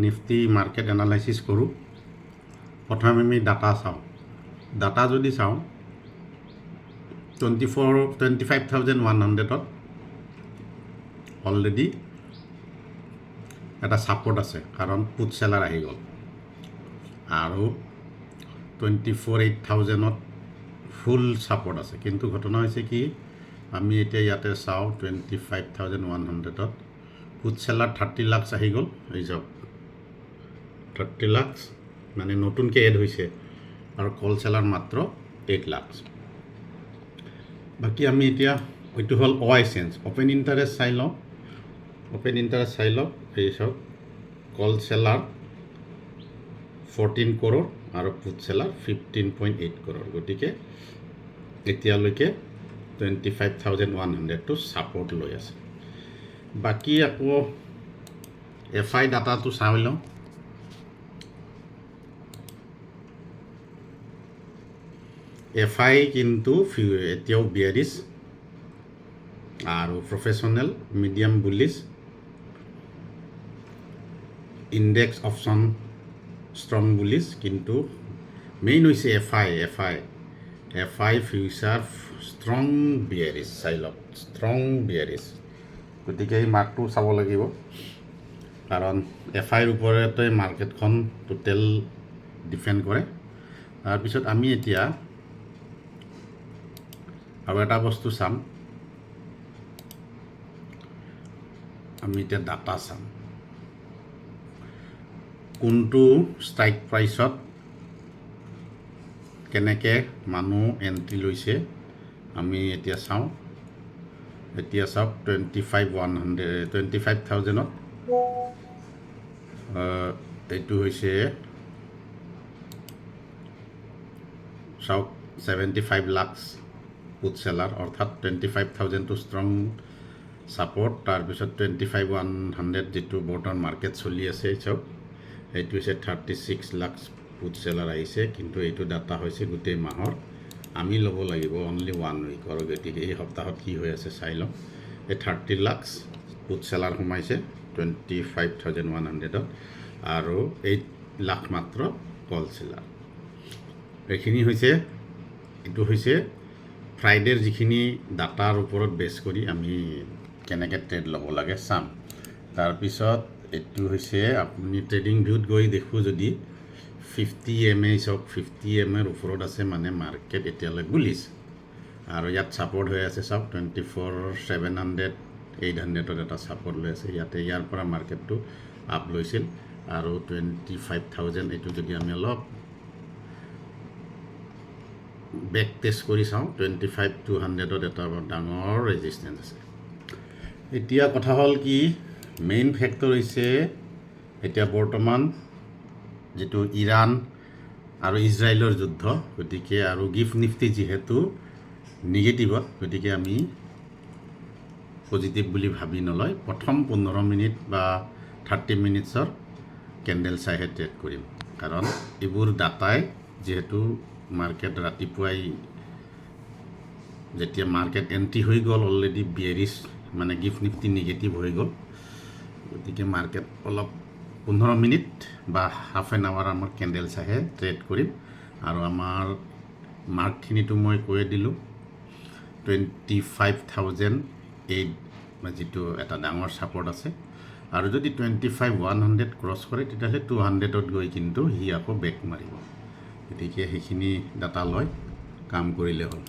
Nifty market analysis কৰোঁ। প্ৰথমে আমি ডাটা চাওঁ। ডাটা যদি চাওঁ 25,100ত অলৰেডি এটা ছাপৰ্ট আছে, কাৰণ পুট চেলাৰ আহি গ'ল। আৰু 24,800ত ফুল ছাপৰ্ট আছে। কিন্তু ঘটনা হৈছে কি, আমি এতিয়া ইয়াতে চাওঁ 25,100ত পুট চেলাৰ 30 লাখ আহি গ'ল। এই যাওক 30 লাখ মানে নতুনকৈ এড হৈছে, আৰু কল চেলাৰ মাত্ৰ 8 লাখ। বাকী আমি এতিয়া এইটো হ'ল OI চেঞ্জ, অ'পেন ইণ্টাৰেষ্ট চাই লওঁ। অ'পেন ইণ্টাৰেষ্ট চাই লওক, এই চাওক কল চেলাৰ 14 কৰোৰ আৰু পুট চেলাৰ 15.8 কৰোৰ। গতিকে এতিয়ালৈকে 25,100টো ছাপৰ্ট লৈ আছে। বাকী আকৌ FI ডাটাটো চাই লওঁ। FI কিন্তু এতিয়াও বিয়াৰিছ, আৰু professional medium bullish, index option strong bullish. কিন্তু মেইন হৈছে FI ফিউচাৰ ষ্ট্ৰং বিয়াৰিছ। চাই লওক ষ্ট্ৰং বিয়াৰিছ। গতিকে এই মাৰ্কটো চাব লাগিব, কাৰণ FIৰ ওপৰতে মাৰ্কেটখন টোটেল ডিপেণ্ড কৰে। তাৰপিছত আমি এতিয়া আৰু এটা বস্তু চাম। আমি এতিয়া ডাটা চাম, কোনটো ষ্ট্ৰাইক প্ৰাইচত কেনেকৈ মানুহ এণ্ট্ৰি লৈছে আমি এতিয়া চাওঁ। এতিয়া চাওক 25,000ত এইটো হৈছে চাওক 75 লাখ পুট চেলাৰ, অৰ্থাৎ 25,000টো ষ্ট্ৰং ছাপৰ্ট। তাৰপিছত 25,100 যিটো বৰ্তমান মাৰ্কেট চলি আছে চাওক, এইটো হৈছে 36 লাখ পুট চেলাৰ আহিছে। কিন্তু এইটো ডাটা হৈছে গোটেই মাহৰ, আমি ল'ব লাগিব অনলি 1 উইকৰ। গতিকে এই সপ্তাহত কি হৈ আছে চাই লওঁ। এই 30 লাখ পুট চেলাৰ সোমাইছে 25,100ত, আৰু 8 লাখ মাত্ৰ কল চেলাৰ। এইখিনি হৈছে, এইটো হৈছে ফ্ৰাইডেৰ যিখিনি ডাটাৰ ওপৰত বেছ কৰি আমি কেনেকৈ ট্ৰেড ল'ব লাগে চাম। তাৰপিছত এইটো হৈছে আপুনি ট্ৰেডিং ভিউত গৈ দেখোঁ যদি 50 MA চাওক, 50 MAৰ ওপৰত আছে, মানে মাৰ্কেট এতিয়ালৈ বুলিছ। আৰু ইয়াত ছাপৰ্ট হৈ আছে চাওক 24,700, 800ত এটা ছাপৰ্ট লৈ আছে। ইয়াতে ইয়াৰ পৰা মাৰ্কেটটো আপ লৈছিল, আৰু 25,000 এইটো যদি আমি অলপ বেক টেষ্ট কৰি চাওঁ, 25,200ত এটা ডাঙৰ ৰেজিষ্টেঞ্চ আছে। এতিয়া কথা হ'ল কি, মেইন ফেক্টৰ হৈছে এতিয়া বৰ্তমান যিটো ইৰাণ আৰু ইজৰাইলৰ যুদ্ধ। গতিকে আৰু গিফ্ট নিফটি যিহেতু নিগেটিভত, গতিকে আমি পজিটিভ বুলি ভাবি নলয় প্ৰথম 15 মিনিট বা 30 মিনিটছৰ কেণ্ডেল চাইহে ট্ৰেড কৰিম। কাৰণ এইবোৰ ডাটাই যিহেতু মাৰ্কেট ৰাতিপুৱাই যেতিয়া মাৰ্কেট এণ্ট্ৰি হৈ গ'ল অলৰেডি বিয়াৰিছ, মানে গিফ্ট নিফটি নিগেটিভ হৈ গ'ল। গতিকে মাৰ্কেট অলপ 15 মিনিট বা হাফ এন আৱাৰ আমাৰ কেণ্ডেল চাইহে ট্ৰেড কৰিম। আৰু আমাৰ মাৰ্কখিনিতো মই কৈয়ে দিলোঁ, 25,008 যিটো এটা ডাঙৰ ছাপৰ্ট আছে। আৰু যদি 25,100 ক্ৰছ কৰে তেতিয়াহ'লে 200ত গৈ কিন্তু সি আকৌ বেক মাৰিব। গতিকে সেইখিনি ডাটা লৈ কাম কৰিলে হ'ল।